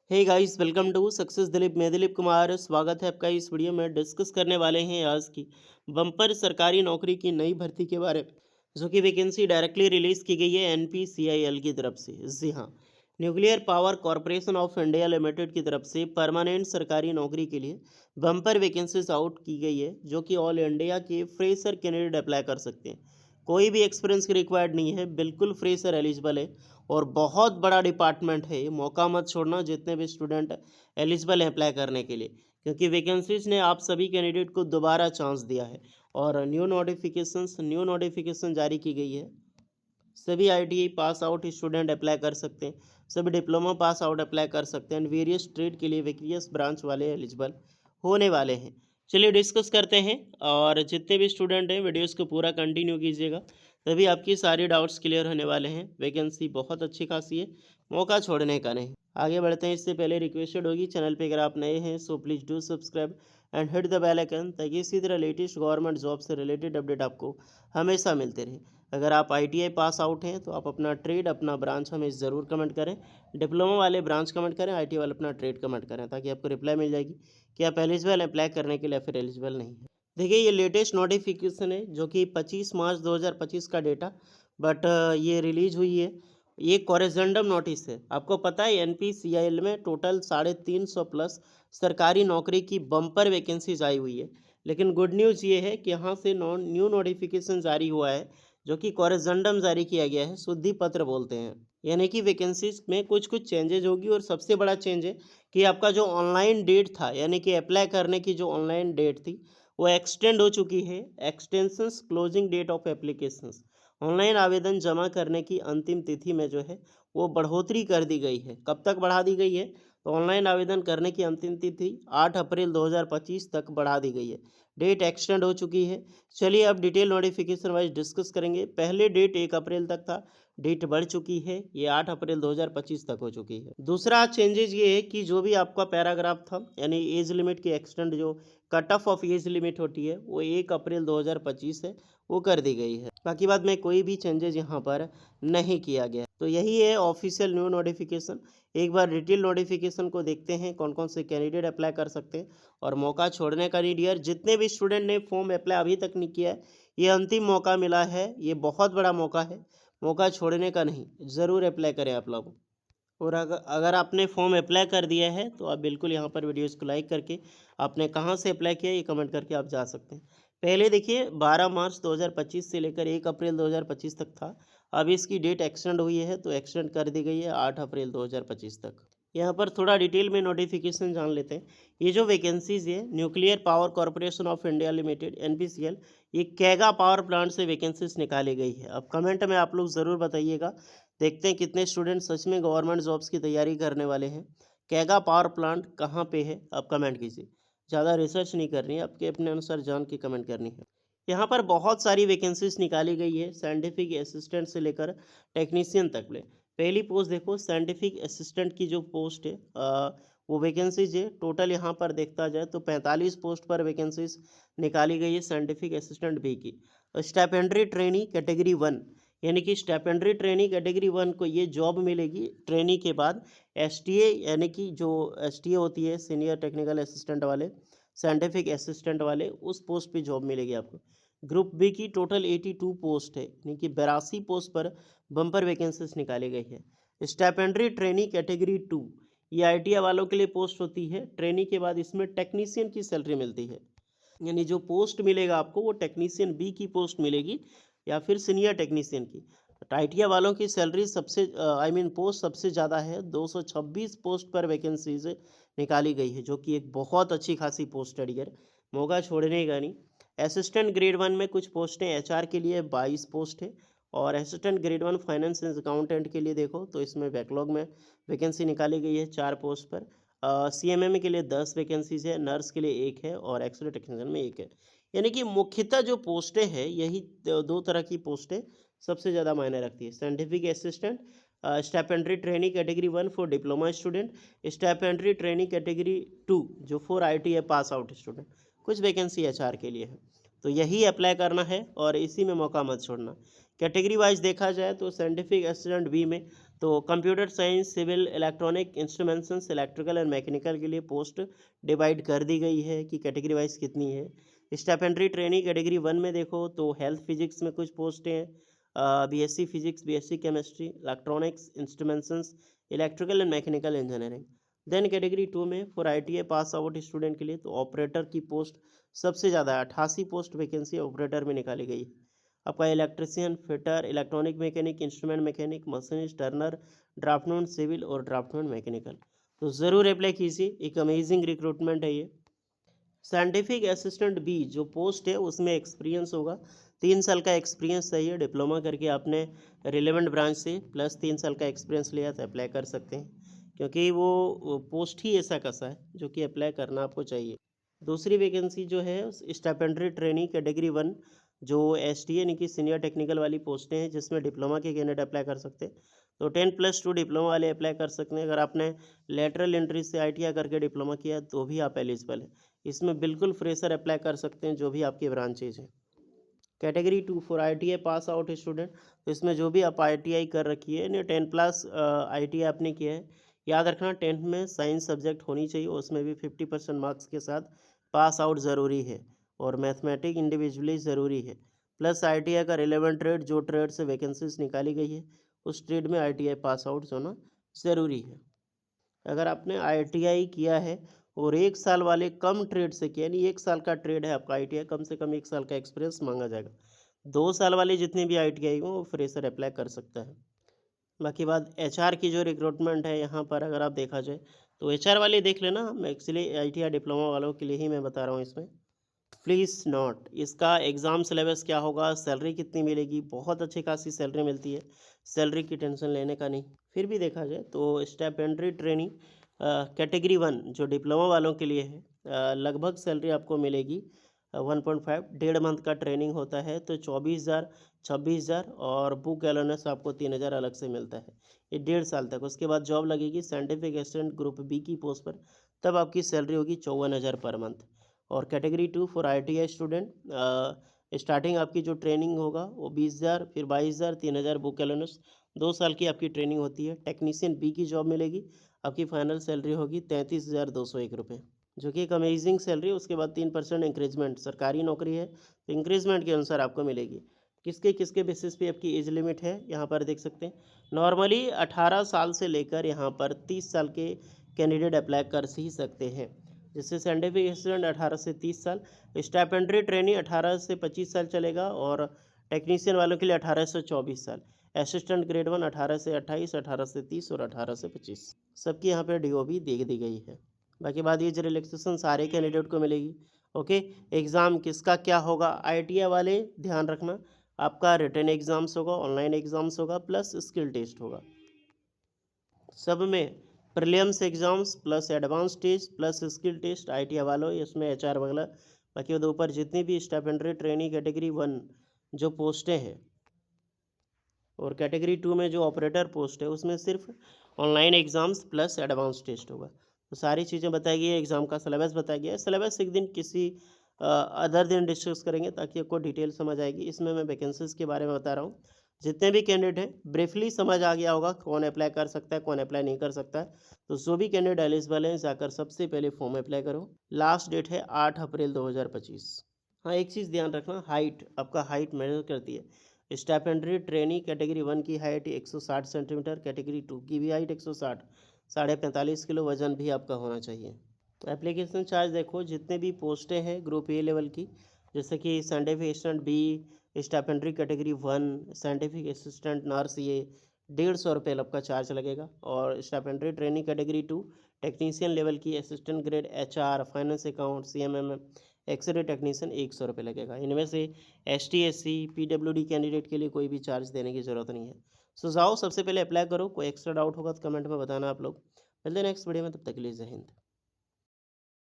Hey guys, welcome to success Dilip. मैं दिलीप कुमार, स्वागत है आपका इस वीडियो में। डिस्कस करने वाले हैं आज की बम्पर सरकारी नौकरी की नई भर्ती के बारे में, जो कि वैकेंसी डायरेक्टली रिलीज की गई है एनपीसीआईएल की तरफ से। जी हाँ, nuclear power corporation of India limited की तरफ से परमानेंट सरकारी नौकरी के लिए बम्पर वैकेंसीज आउट की गई है, जो कि ऑल इंडिया के फ्रेशर कैंडिडेट अप्लाई कर सकते हैं। कोई भी एक्सपीरियंस रिक्वायर्ड नहीं है, बिल्कुल फ्रेशर एलिजिबल है और बहुत बड़ा डिपार्टमेंट है ये। मौका मत छोड़ना, जितने भी स्टूडेंट एलिजिबल हैं अप्लाई करने के लिए, क्योंकि वैकेंसीज ने आप सभी कैंडिडेट को दोबारा चांस दिया है। और न्यू नोटिफिकेशन जारी की गई है। सभी ITI pass out student apply कर सकते हैं, सभी डिप्लोमा पास आउट अप्लाई कर सकते हैं। वेरियस ट्रेड के लिए वेरियस ब्रांच वाले एलिजिबल होने वाले हैं। चलिए डिस्कस करते हैं, और जितने भी स्टूडेंट हैं वीडियोस को पूरा कंटिन्यू कीजिएगा, तभी आपकी सारी डाउट्स क्लियर होने वाले हैं। वैकेंसी बहुत अच्छी खासी है, मौका छोड़ने का नहीं। आगे बढ़ते हैं, इससे पहले रिक्वेस्टेड होगी, चैनल पे अगर आप नए हैं so please do subscribe and hit the bell icon, ताकि इसी तरह लेटेस्ट गवर्नमेंट जॉब से रिलेटेड अपडेट आपको हमेशा मिलते रहे। अगर आप आईटीआई पास आउट हैं तो आप अपना ट्रेड, अपना ब्रांच हमें ज़रूर कमेंट करें। डिप्लोमा वाले ब्रांच कमेंट करें, आईटीआई वाले अपना ट्रेड कमेंट करें, ताकि आपको रिप्लाई मिल जाएगी कि आप एलिजिबल अप्लाई करने के लिए, फिर एलिजिबल नहीं है। देखिए, ये लेटेस्ट नोटिफिकेशन है, जो कि 25 मार्च 2025 का डेटा, बट ये रिलीज हुई है। ये कॉरेजेंडम नोटिस है। आपको पता है एनपीसीआईएल में टोटल 350 प्लस सरकारी नौकरी की बम्पर वैकेंसीज आई हुई है। लेकिन गुड न्यूज़ ये है कि यहाँ से न्यू नोटिफिकेशन जारी हुआ है, जो कि कॉरेजेंडम जारी किया गया है, शुद्धि पत्र बोलते हैं। यानी कि वैकेंसीज में कुछ कुछ चेंजेज होगी, और सबसे बड़ा चेंज है कि आपका जो ऑनलाइन डेट था, यानी कि अप्लाई करने की जो ऑनलाइन डेट थी, वो एक्सटेंड हो चुकी है। Extensions closing date of applications, online आवेदन जमा करने की अंतिम तिथि में जो है वो बढ़ोतरी कर दी गई है। कब तक बढ़ा दी गई है? तो ऑनलाइन आवेदन करने की अंतिम तिथि 8 अप्रैल 2025 तक बढ़ा दी गई है। डेट एक्सटेंड हो चुकी है। चलिए अब डिटेल नोटिफिकेशन वाइज डिस्कस करेंगे। पहले डेट 1 अप्रैल तक था, डेट बढ़ चुकी है, ये 8 अप्रैल 2025 तक हो चुकी है। दूसरा चेंजेज ये है कि जो भी आपका पैराग्राफ था, यानी एज लिमिट की एक्सटेंड, जो कट ऑफ एज लिमिट होती है, वो 1 अप्रैल 2025 है, वो कर दी गई है। बाकी बाद में कोई भी चेंजेस यहाँ पर नहीं किया गया। तो यही है ऑफिशियल न्यू नोटिफिकेशन। एक बार डिटेल नोटिफिकेशन को देखते हैं, कौन कौन से कैंडिडेट अप्लाई कर सकते हैं, और मौका छोड़ने का नहीं डियर। जितने भी स्टूडेंट ने फॉर्म अप्लाई अभी तक नहीं किया है, ये अंतिम मौका मिला है, ये बहुत बड़ा मौका है, मौका छोड़ने का नहीं। ज़रूर अप्लाई करें आप लोग। और अगर अगर आपने फॉर्म अप्लाई कर दिया है तो आप बिल्कुल यहाँ पर वीडियोस को लाइक करके, आपने कहाँ से अप्लाई किया ये कमेंट करके आप जा सकते हैं। पहले देखिए 12 मार्च 2025 से लेकर 1 अप्रैल 2025 तक था। अब इसकी डेट एक्सटेंड हुई है, तो एक्सटेंड कर दी गई है 8 अप्रैल 2025 तक। यहाँ पर थोड़ा डिटेल में नोटिफिकेशन जान लेते हैं। ये जो वैकेंसीज है, nuclear power corporation of India limited NPCL, ये कैगा पावर प्लांट से वैकेंसीज निकाली गई है। अब कमेंट में आप लोग ज़रूर बताइएगा, देखते हैं कितने स्टूडेंट सच में गवर्नमेंट जॉब्स की तैयारी करने वाले हैं। कैगा पावर प्लांट कहाँ पे है, आप कमेंट कीजिए। ज़्यादा रिसर्च नहीं करनी है, आपके अपने अनुसार जान के कमेंट करनी है। यहाँ पर बहुत सारी वैकेंसीज निकाली गई है, साइंटिफिक असिस्टेंट से लेकर टेक्नीशियन तक ले। पहली पोस्ट देखो, साइंटिफिक असिस्टेंट की जो पोस्ट है, वो वैकेंसीज है टोटल। यहाँ पर देखता जाए तो 45 पोस्ट पर वैकेंसीज निकाली गई है साइंटिफिक असिस्टेंट बी की। स्टाइपेंड्री ट्रेनी कैटेगरी 1, यानी कि स्टाइपेंड्री ट्रेनी कैटेगरी 1 को ये जॉब मिलेगी ट्रेनी के बाद। एसटीए, यानी कि जो एसटीए होती है, सीनियर टेक्निकल असिस्टेंट वाले, साइंटिफिक असिस्टेंट वाले, उस पोस्ट पे जॉब मिलेगी आपको। ग्रुप बी की टोटल 82 पोस्ट है, यानी कि 82 पोस्ट पर बम्पर वैकेंसीज निकाली गई है। स्टाइपेंड्री ट्रेनी कैटेगरी 2, ये आईटीआई वालों के लिए पोस्ट होती है। ट्रेनी के बाद इसमें टेक्नीशियन की सैलरी मिलती है, यानी जो पोस्ट मिलेगा आपको वो टेक्नीशियन बी की पोस्ट मिलेगी, या फिर सीनियर टेक्नीशियन की। टाइटिया वालों की सैलरी सबसे पोस्ट सबसे ज़्यादा है, 226 पोस्ट पर वैकेंसीज निकाली गई है, जो कि एक बहुत अच्छी खासी पोस्ट है डियर, मौका छोड़ने का नहीं। असिस्टेंट ग्रेड 1 में कुछ पोस्टें, एचआर के लिए 22 पोस्ट है, और असिस्टेंट ग्रेड 1 फाइनेंस अकाउंटेंट के लिए देखो तो इसमें बैकलॉग में वैकेंसी निकाली गई है 4 पोस्ट पर। सीएमए के लिए 10 वैकेंसीज है, नर्स के लिए 1 है, और एक्सरे टेक्नीशियन में 1 है। यानी कि मुख्यतः जो पोस्टें हैं, यही दो तरह की पोस्टें सबसे ज़्यादा मायने रखती है। Scientific assistant, stipendiary training category 1 for diploma student, stipendiary training category 2 जो for ITI pass out student. कुछ वैकेंसी एचआर के लिए है। तो यही अप्लाई करना है और इसी में मौका मत छोड़ना। कैटेगरी वाइज देखा जाए तो साइंटिफिक असिस्टेंट बी में तो computer science, civil, electronic instruments, electrical and mechanical के लिए पोस्ट डिवाइड कर दी गई है कि कैटेगरी वाइज कितनी है। स्टाइपेंड्री ट्रेनिंग कैटेगरी 1 में देखो तो हेल्थ फिजिक्स में कुछ पोस्टें हैं, BSc physics, BSc chemistry, electronics instruments, electrical and mechanical engineering. Then category 2 में for ITI pass out student के लिए तो ऑपरेटर की पोस्ट सबसे ज़्यादा 88 पोस्ट वैकेंसी ऑपरेटर में निकाली गई है। आपका electrician, fitter, electronic mechanic, instrument mechanic, machinist, turner, draftman civil और ड्राफ्टमैन मैकेनिकल। तो ज़रूर अप्लाई कीजिए, एक अमेजिंग रिक्रूटमेंट है ये। साइंटिफिक असिस्टेंट बी जो पोस्ट है उसमें एक्सपीरियंस होगा, 3 साल का एक्सपीरियंस चाहिए, डिप्लोमा करके आपने रिलेवेंट ब्रांच से प्लस 3 साल का एक्सपीरियंस लिया तो अप्लाई कर सकते हैं, क्योंकि वो पोस्ट ही ऐसा कैसा है जो कि अप्लाई करना आपको चाहिए। दूसरी वैकेंसी जो है स्टाइपेंड्री ट्रेनिंग कैटेगरी 1 जो एसटीए यानी कि सीनियर टेक्निकल वाली पोस्टें हैं जिसमें डिप्लोमा के कैंडिडेट अप्लाई कर सकते हैं। तो 10+2 डिप्लोमा वाले अप्लाई कर सकते हैं। अगर आपने लेटरल एंट्री से आईटीआई करके डिप्लोमा किया तो भी आप एलिजिबल हैं। इसमें बिल्कुल फ्रेशर अप्लाई कर सकते हैं जो भी आपकी ब्रांचेज हैं। Category 2 for ITI pass out student, तो इसमें जो भी आप आईटीआई कर रखी है यानी 10+ आईटीआई आपने किया है, याद रखना 10th में साइंस सब्जेक्ट होनी चाहिए, उसमें भी 50% मार्क्स के साथ पास आउट ज़रूरी है और मैथमेटिक इंडिविजुअली ज़रूरी है। प्लस आईटीआई का रिलेवेंट ट्रेड जो ट्रेड से वैकेंसीज निकाली गई है उस ट्रेड में आईटीआई पास आउट होना ज़रूरी है। अगर आपने आईटीआई किया है और 1 साल वाले कम ट्रेड से किया यानी 1 साल का ट्रेड है आपका आईटीआई, कम से कम 1 साल का एक्सपीरियंस मांगा जाएगा। 2 साल वाले जितने भी आईटीआई हो वो फ्रेशर अप्लाई कर सकता है। बाकी बात एचआर की जो रिक्रूटमेंट है यहाँ पर अगर आप देखा जाए तो एचआर वाले देख लेना, हम एक्चुअली आईटीआई डिप्लोमा वालों के लिए ही मैं बता रहा हूँ इसमें। प्लीज़ नोट इसका एग्ज़ाम सिलेबस क्या होगा, सैलरी कितनी मिलेगी, बहुत अच्छी खासी सैलरी मिलती है, सैलरी की टेंशन लेने का नहीं। फिर भी देखा जाए तो स्टाइपेंड्री ट्रेनिंग कैटेगरी 1 जो डिप्लोमा वालों के लिए है, लगभग सैलरी आपको मिलेगी 1.5, 1.5 मंथ का ट्रेनिंग होता है तो 24,000, 26,000 और बुक अलाउंस आपको 3,000 अलग से मिलता है ये 1.5 साल तक। उसके बाद जॉब लगेगी साइंटिफिक असिस्टेंट ग्रुप बी की पोस्ट पर, तब आपकी सैलरी होगी 54,000 पर मंथ। और category 2 for ITI student, starting आपकी जो ट्रेनिंग होगा वो 20,000, फिर 22,000, 3,000 बुक अलाउंस, 2 साल की आपकी ट्रेनिंग होती है। टेक्नीशियन बी की जॉब मिलेगी, आपकी फाइनल सैलरी होगी 33,201 रुपये, जो कि एक अमेजिंग सैलरी है। उसके बाद 3% इंक्रीजमेंट, सरकारी नौकरी है तो इंक्रीजमेंट के अनुसार आपको मिलेगी। किसके किसके बेसिस पे आपकी एज लिमिट है यहाँ पर देख सकते हैं। नॉर्मली 18 साल से लेकर यहाँ पर 30 साल के कैंडिडेट अप्लाई कर ही सकते हैं, जैसे साइंटिफिक असिस्टेंट 18 से 30 साल, स्टाइपेंड्री ट्रेनिंग 18 से 25 साल चलेगा और टेक्नीशियन वालों के लिए 18 से 24 साल, असिस्टेंट ग्रेड 1 18 से 28, 18 से 30 और 18 से 25, सबकी यहाँ पर डीओबी दे दी गई है। बाकी बात ये रिलैक्सेशन सारे कैंडिडेट को मिलेगी। ओके, एग्ज़ाम किसका क्या होगा, आईटीआई वाले ध्यान रखना, आपका रिटन एग्ज़ाम्स होगा, ऑनलाइन एग्ज़ाम्स होगा, प्लस स्किल टेस्ट होगा। सब में prelims exams plus advance test plus skill test ITI वालों, इसमें एचआर वगैरह। बाकी वो ऊपर जितनी भी स्टाइपेंड्री ट्रेनिंग कैटेगरी 1 जो पोस्टें हैं और कैटेगरी 2 में जो ऑपरेटर पोस्ट है उसमें सिर्फ online exams plus advance test होगा। तो सारी चीज़ें बताई गई है, एग्ज़ाम का सिलेबस बताया गया है। सिलेबस एक दिन किसी अदर दिन डिस्कस करेंगे ताकि आपको डिटेल समझ आएगी। इसमें मैं वैकेंसीज़ के बारे में बता रहा हूँ। जितने भी कैंडिडेट हैं ब्रीफली समझ आ गया होगा कौन अप्लाई कर सकता है, कौन अप्लाई नहीं कर सकता है। तो जो भी कैंडिडेट एलिजिबल हैं जाकर सबसे पहले फॉर्म अप्लाई करो। लास्ट डेट है 8 अप्रैल 2025। हाँ, एक चीज़ ध्यान रखना, हाइट, आपका हाइट मैटर करती है। स्टाइपेंड्री ट्रेनी कैटेगरी 1 की हाइट 160 सेंटीमीटर, कैटेगरी 2 की भी हाइट 160, 45.5 किलो वजन भी आपका होना चाहिए। एप्लीकेशन चार्ज देखो, जितने भी पोस्टें हैं ग्रुप ए लेवल की, जैसे कि scientific assistant B, stipendiary category 1, scientific assistant nurse, ये 150 रुपये आपका चार्ज लगेगा। और stipendiary training category 2 technician level की assistant grade HR, finance account, CMM, X ray technician 100 रुपये लगेगा। इनमें से एसटी, एससी, पीडब्ल्यूडी कैंडिडेट के लिए कोई भी चार्ज देने की ज़रूरत नहीं है। सो जाओ सबसे पहले अप्लाई करो। कोई एक्स्ट्रा डाउट होगा तो कमेंट में बताना आप लोग। मिलते हैं नेक्स्ट वीडियो में, तब तक के लिए जय हिंद।